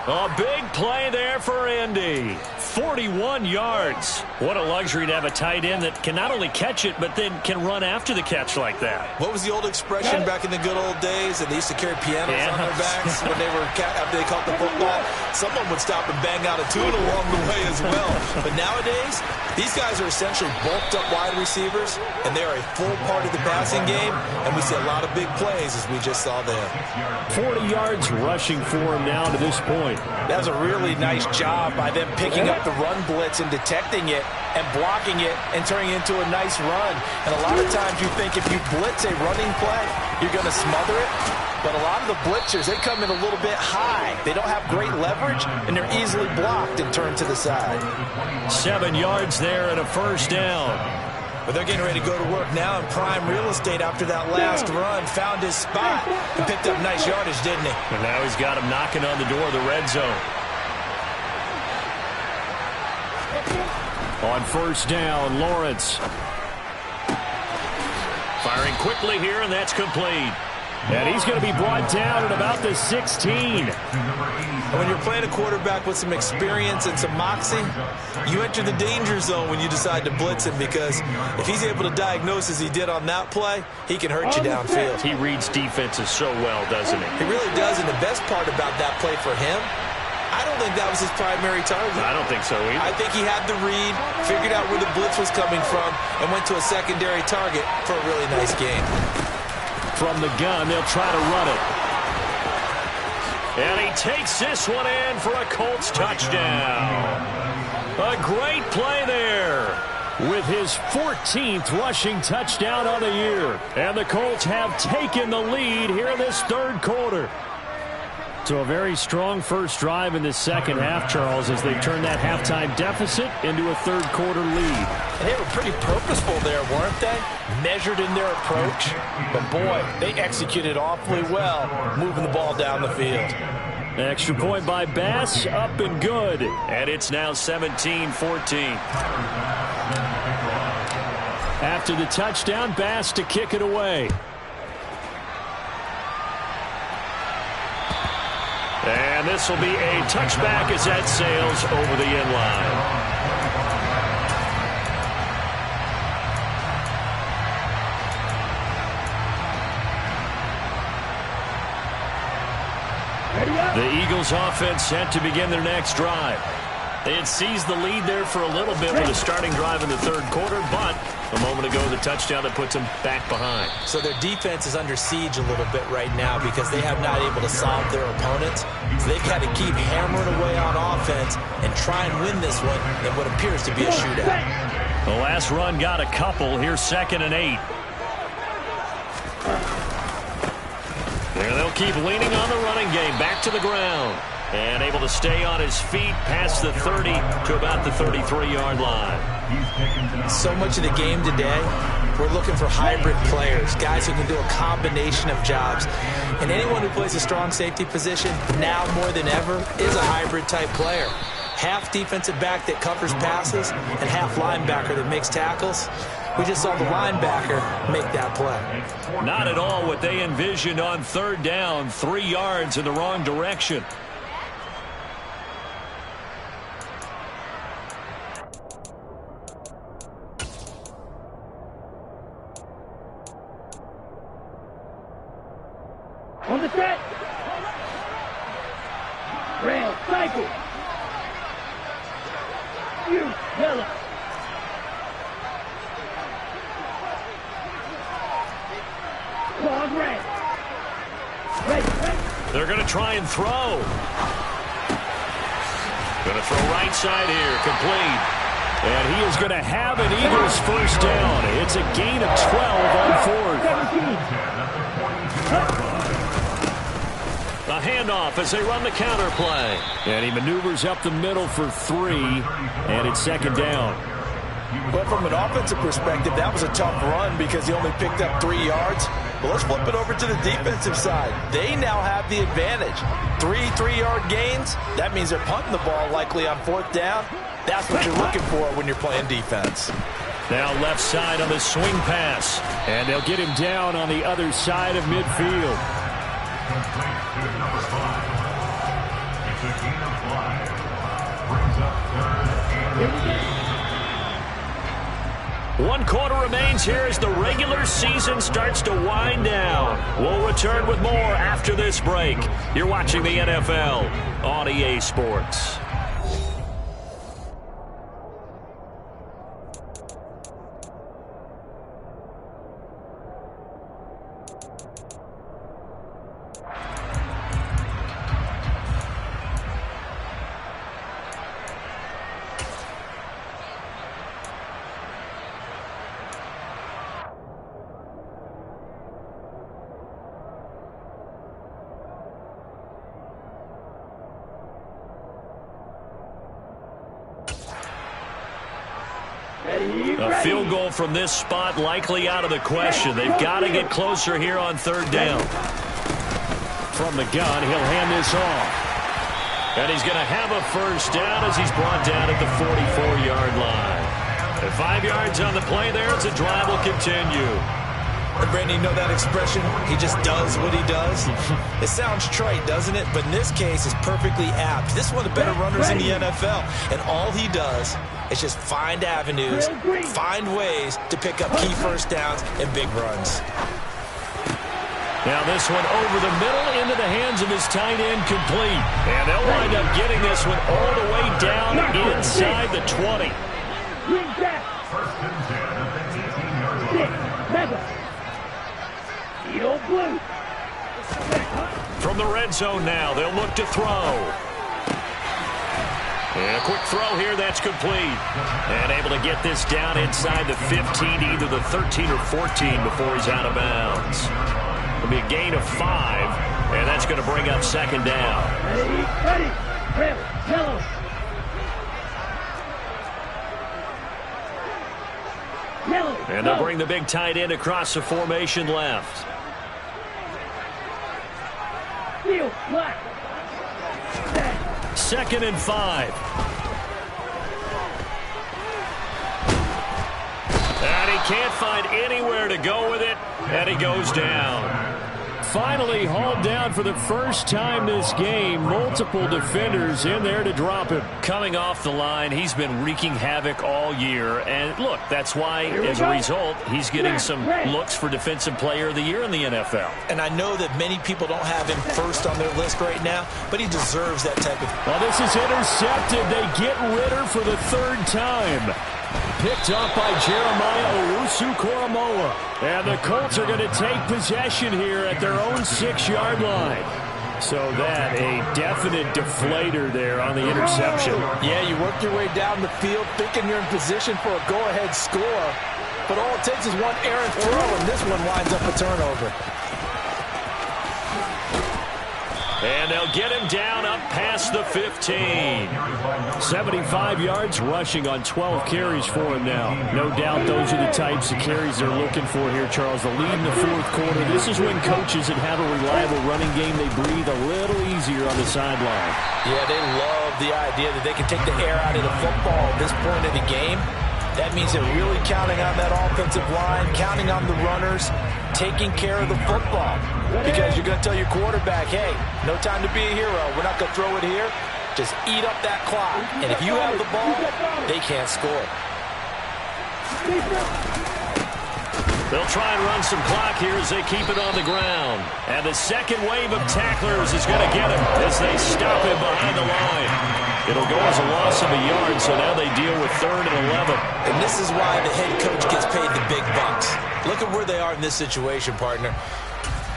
A big play there for Indy. 41 yards. What a luxury to have a tight end that can not only catch it, but then can run after the catch like that. What was the old expression back in the good old days? And they used to carry pianos on their backs when they were after they caught the football. Someone would stop and bang out a tune along the way as well. But nowadays, these guys are essentially bulked up wide receivers, and they are a full part of the passing game, and we see a lot of big plays as we just saw there. 40 yards rushing for him now to this point. That was a really nice job by them picking up the run blitz and detecting it and blocking it and turning it into a nice run. And a lot of times you think if you blitz a running play, you're going to smother it. But a lot of the blitzers, they come in a little bit high. They don't have great leverage, and they're easily blocked and turned to the side. 7 yards there and a first down. But they're getting ready to go to work now in prime real estate after that last run. Found his spot and picked up nice yardage, didn't he? And now he's got him knocking on the door of the red zone. On first down, Lawrence. Firing quickly here, and that's complete. And he's going to be brought down at about the 16. And when you're playing a quarterback with some experience and some moxie, you enter the danger zone when you decide to blitz him, because if he's able to diagnose as he did on that play, he can hurt you downfield. He reads defenses so well, doesn't he? He really does, and the best part about that play for him, I don't think that was his primary target. I don't think so either. I think he had the read, figured out where the blitz was coming from, and went to a secondary target for a really nice game. From the gun, they'll try to run it. And he takes this one in for a Colts touchdown. A great play there with his 14th rushing touchdown on the year. And the Colts have taken the lead here in this third quarter. So a very strong first drive in the second half, Charles, as they turn that halftime deficit into a third quarter lead. And they were pretty purposeful there, weren't they? Measured in their approach. But boy, they executed awfully well, moving the ball down the field. Extra point by Bass, up and good. And it's now 17-14. After the touchdown, Bass to kick it away. And this will be a touchback as that sails over the end line. The Eagles offense set to begin their next drive. They had seized the lead there for a little bit with a starting drive in the third quarter, but a moment ago the touchdown that puts them back behind. So their defense is under siege a little bit right now because they have not able to solve their opponents. So they've got to keep hammering away on offense and try and win this one in what appears to be a shootout. The last run got a couple. Here's 2nd and 8. There they'll keep leaning on the running game. Back to the ground. And able to stay on his feet past the 30 to about the 33-yard line. So much of the game today, we're looking for hybrid players, guys who can do a combination of jobs. And anyone who plays a strong safety position, now more than ever, is a hybrid-type player. Half defensive back that covers passes and half linebacker that makes tackles. We just saw the linebacker make that play. Not at all what they envisioned on third down. 3 yards in the wrong direction. On the set. Red cycle. You yellow. Claws red. Ready. They're going to try and throw. Going to throw right side here, complete. And he is going to have an Eagles first down. It's a gain of 12 on fourth. A handoff as they run the counter play. And he maneuvers up the middle for 3. And it's 2nd down. But from an offensive perspective, that was a tough run because he only picked up 3 yards. But let's flip it over to the defensive side. They now have the advantage. 3 3-yard gains, that means they're punting the ball likely on 4th down. That's what you're looking for when you're playing defense. Now left side on the swing pass. And they'll get him down on the other side of midfield. Complete to number 5. It's a gain of 5. Brings up 3rd and 8. 1 quarter remains here as the regular season starts to wind down. We'll return with more after this break. You're watching the NFL on EA Sports. A field goal from this spot likely out of the question. They've got to get closer here on 3rd down. From the gun, he'll hand this off. And he's going to have a 1st down as he's brought down at the 44-yard line. And 5 yards on the play there as the drive will continue. And Brandon, you know that expression? He just does what he does. It sounds trite, doesn't it? But in this case, it's perfectly apt. This is one of the better runners in the NFL. And all he does is just find avenues, find ways to pick up key 1st downs and big runs. Now this one over the middle into the hands of his tight end, complete. And they'll wind up getting this one all the way down inside the 20. First and 10 at the 18-yard line. From the red zone now, they'll look to throw. And a quick throw here, that's complete. And able to get this down inside the 15 to either the 13 or 14 before he's out of bounds. It'll be a gain of 5, and that's going to bring up 2nd down. Ready, red, yellow. And they'll bring the big tight end across the formation left. Black. 2nd and 5. And he can't find anywhere to go with it, and he goes down. Finally hauled down for the first time this game. Multiple defenders in there to drop him. Coming off the line, he's been wreaking havoc all year. And look, that's why, as a result, he's getting some looks for Defensive Player of the Year in the NFL. And I know that many people don't have him first on their list right now, but he deserves that type of... Well, this is intercepted. They get Ritter for the 3rd time. Picked up by Jeremiah Owusu-Koramoah. And the Colts are going to take possession here at their own 6-yard line. So that, a definite deflator there on the interception. Yeah, you work your way down the field thinking you're in position for a go-ahead score. But all it takes is one errant throw, and this one winds up a turnover. And they'll get him down up past the 15. 75 yards rushing on 12 carries for him now. No doubt those are the types of carries they're looking for here, Charles. The lead in the 4th quarter. This is when coaches that have a reliable running game, they breathe a little easier on the sideline. Yeah, they love the idea that they can take the air out of the football at this point of the game. That means they're really counting on that offensive line, counting on the runners, taking care of the football. Because you're going to tell your quarterback, hey, no time to be a hero. We're not going to throw it here. Just eat up that clock. And if you have the ball, they can't score. They'll try and run some clock here as they keep it on the ground. And the second wave of tacklers is going to get him as they stop him behind the line. It'll go as a loss of a yard, so now they deal with 3rd and 11. And this is why the head coach gets paid the big bucks. Look at where they are in this situation, partner.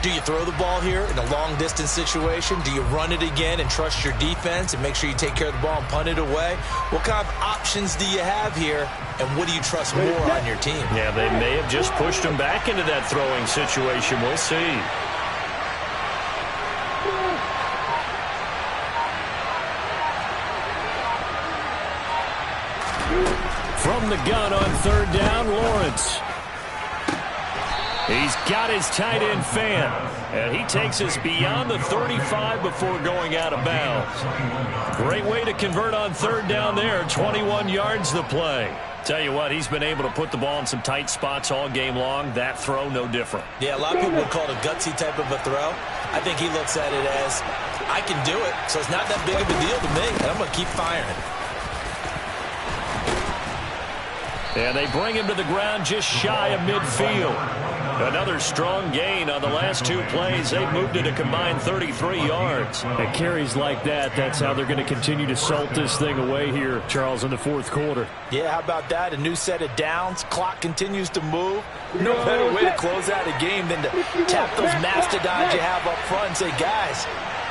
Do you throw the ball here in a long-distance situation? Do you run it again and trust your defense and make sure you take care of the ball and punt it away? What kind of options do you have here, and what do you trust more on your team? Yeah, they may have just pushed him back into that throwing situation. We'll see. From the gun on third down, Lawrence. He's got his tight end fan, and he takes us beyond the 35 before going out of bounds. Great way to convert on third down there. 21 yards the play. Tell you what, he's been able to put the ball in some tight spots all game long. That throw, no different. Yeah, a lot of people would call it a gutsy type of a throw. I think he looks at it as, I can do it, so it's not that big of a deal to me, and I'm going to keep firing. And they bring him to the ground just shy of midfield. Another strong gain on the last two plays. They've moved it a combined 33 yards. At carries like that, that's how they're going to continue to salt this thing away here, Charles, in the fourth quarter. Yeah, how about that? A new set of downs. Clock continues to move. No better way to close out a game than to tap those mastodons you have up front and say, guys,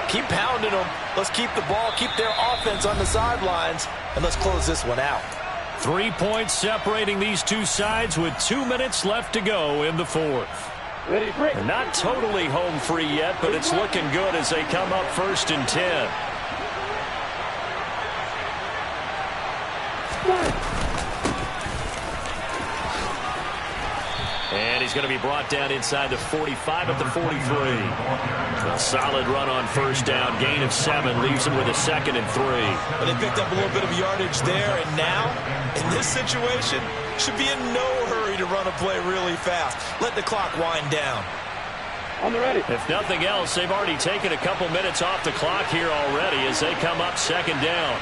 keep pounding them. Let's keep the ball, keep their offense on the sidelines, and let's close this one out. 3 points separating these two sides with 2 minutes left to go in the fourth. They're not totally home free yet, but it's looking good as they come up 1st and 10. And he's going to be brought down inside the 45 at the 43. A solid run on first down. Gain of 7 leaves him with a 2nd and 3. But they picked up a little bit of yardage there, and now, in this situation, should be in no hurry to run a play really fast. Let the clock wind down. On the ready. If nothing else, they've already taken a couple minutes off the clock here already as they come up 2nd down.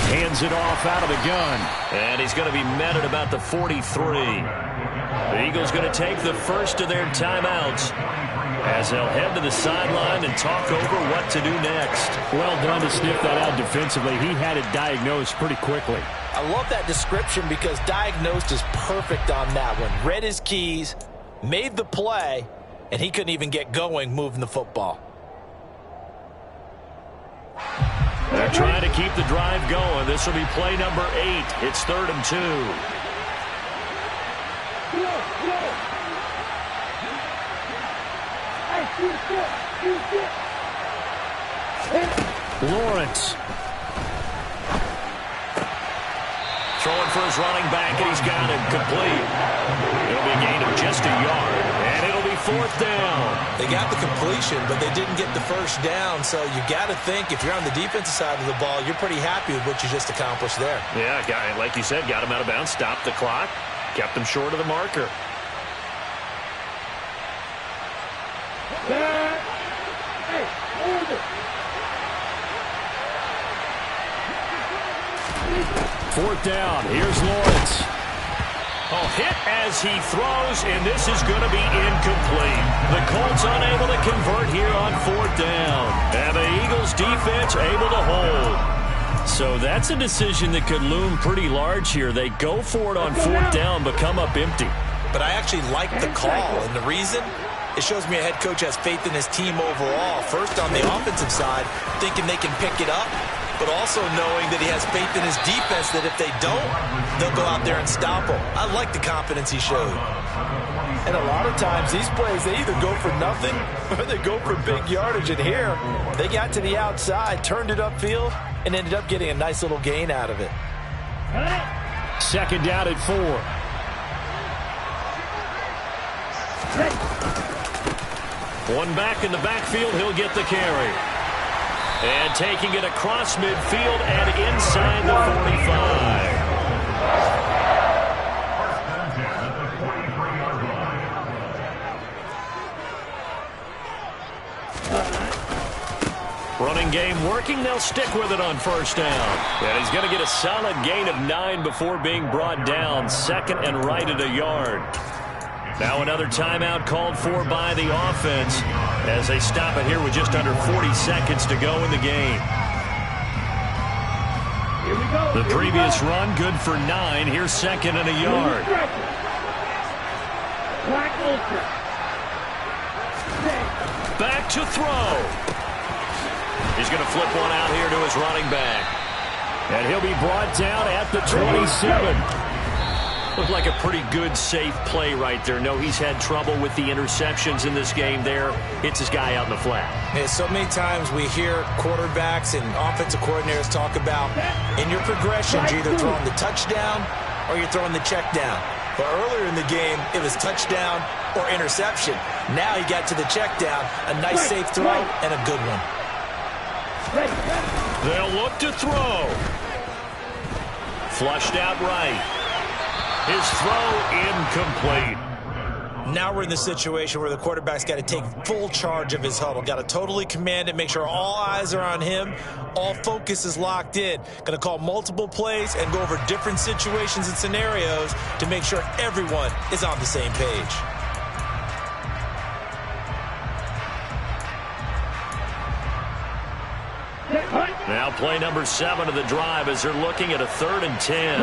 Hands it off out of the gun. And he's going to be met at about the 43. The Eagles going to take the first of their timeouts as they'll head to the sideline and talk over what to do next. Well done to sniff that out defensively. He had it diagnosed pretty quickly. I love that description because diagnosed is perfect on that one. Read his keys, made the play, and he couldn't even get going moving the football. They're trying to keep the drive going. This will be play number 8. It's 3rd and 2. Lawrence. Throwing for his running back, and he's got it complete. It'll be a gain of just a yard, and it'll be 4th down. They got the completion, but they didn't get the first down, so you got to think if you're on the defensive side of the ball, you're pretty happy with what you just accomplished there. Yeah, like you said, got him out of bounds, stopped the clock, kept him short of the marker. Fourth down. Here's Lawrence. Oh, hit as he throws, and this is going to be incomplete. The Colts unable to convert here on 4th down. And the Eagles defense able to hold. So that's a decision that could loom pretty large here. They go for it on 4th down, but come up empty. But I actually like the call, and the reason? It shows me a head coach has faith in his team overall. First, on the offensive side, thinking they can pick it up, but also knowing that he has faith in his defense that if they don't, they'll go out there and stop them. I like the confidence he showed. And a lot of times, these plays, they either go for nothing or they go for big yardage. And here, they got to the outside, turned it upfield, and ended up getting a nice little gain out of it. 2nd down at 4. One back in the backfield, he'll get the carry. And taking it across midfield and inside the 45. Running game working, they'll stick with it on 1st down. And he's going to get a solid gain of 9 before being brought down. 2nd and right at a yard. Now another timeout called for by the offense as they stop it here with just under 40 seconds to go in the game. The previous run good for 9. Here's 2nd and a yard. Back to throw. He's going to flip one out here to his running back. And he'll be brought down at the 27. Looked like a pretty good, safe play right there. No, he's had trouble with the interceptions in this game there. Hits his guy out in the flat. Yeah, so many times we hear quarterbacks and offensive coordinators talk about in your progressions, you're either throwing the touchdown or you're throwing the check down. But earlier in the game, it was touchdown or interception. Now he got to the check down, a nice safe throw, and a good one. They'll look to throw. Flushed out right. His throw incomplete. Now we're in the situation where the quarterback's got to take full charge of his huddle. Got to totally command it, make sure all eyes are on him. All focus is locked in. Going to call multiple plays and go over different situations and scenarios to make sure everyone is on the same page. Now play number 7 of the drive as they're looking at a 3rd and 10.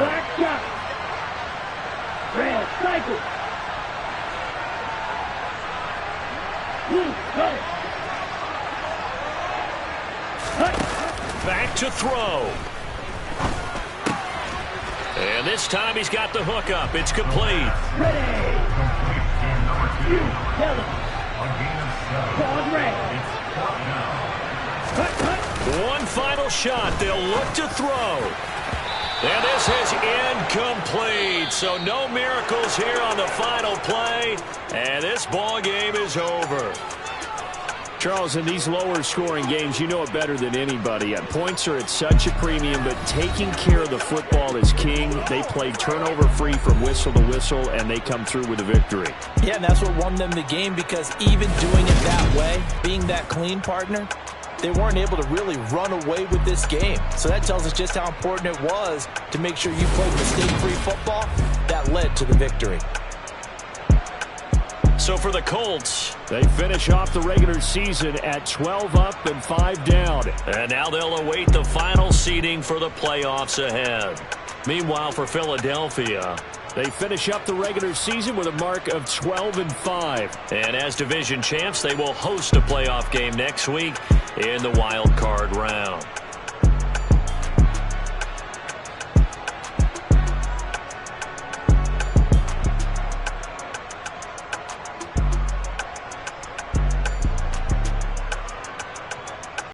Red cycle. Back to throw. And this time he's got the hook up. It's complete. Ready. Yellow. Ball red. One final shot. They'll look to throw. And this is incomplete. So no miracles here on the final play. And this ball game is over. Charles, in these lower scoring games, you know it better than anybody. Points are at such a premium, but taking care of the football is king. They played turnover free from whistle to whistle, and they come through with a victory. Yeah, and that's what won them the game, because even doing it that way, being that clean partner, they weren't able to really run away with this game. So that tells us just how important it was to make sure you played mistake-free football. That led to the victory. So for the Colts, they finish off the regular season at 12 up and 5 down. And now they'll await the final seeding for the playoffs ahead. Meanwhile, for Philadelphia, they finish up the regular season with a mark of 12 and 5. And as division champs, they will host a playoff game next week in the wild card round.